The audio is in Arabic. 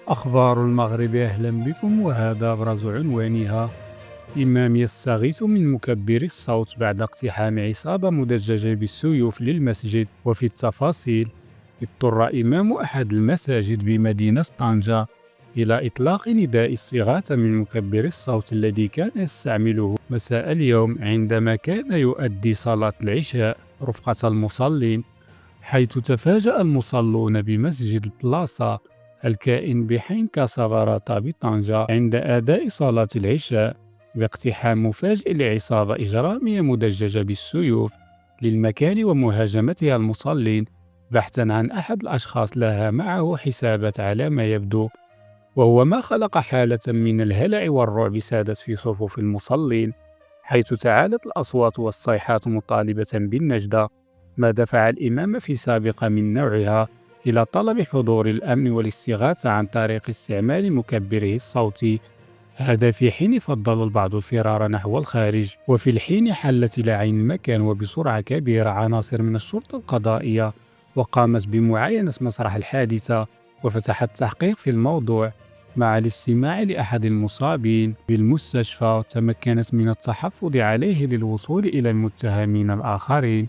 أخبار المغرب، أهلا بكم. وهذا أبرز عنوانها: إمام يستغيث من مكبر الصوت بعد اقتحام عصابة مدججة بالسيوف للمسجد. وفي التفاصيل: اضطر إمام أحد المساجد بمدينة طنجة إلى إطلاق نداء الصغاثة من مكبر الصوت الذي كان يستعمله مساء اليوم عندما كان يؤدي صلاة العشاء رفقة المصلين، حيث تفاجأ المصلون بمسجد البلاصة الكائن بحين كاسافاراتا بطنجة عند أداء صلاة العشاء باقتحام مفاجئ لعصابة إجرامية مدججة بالسيوف للمكان ومهاجمتها المصلين بحثا عن أحد الأشخاص لها معه حسابات على ما يبدو، وهو ما خلق حالة من الهلع والرعب سادت في صفوف المصلين، حيث تعالت الأصوات والصيحات مطالبة بالنجدة، ما دفع الإمام في سابقة من نوعها إلى طلب حضور الأمن والاستغاثة عن طريق استعمال مكبره الصوتي. هذا في حين فضل البعض الفرار نحو الخارج. وفي الحين حلت إلى عين المكان وبسرعة كبيرة عناصر من الشرطة القضائية، وقامت بمعاينة مسرح الحادثة وفتحت تحقيق في الموضوع. مع الاستماع لأحد المصابين بالمستشفى، تمكنت من التحفظ عليه للوصول إلى المتهمين الآخرين.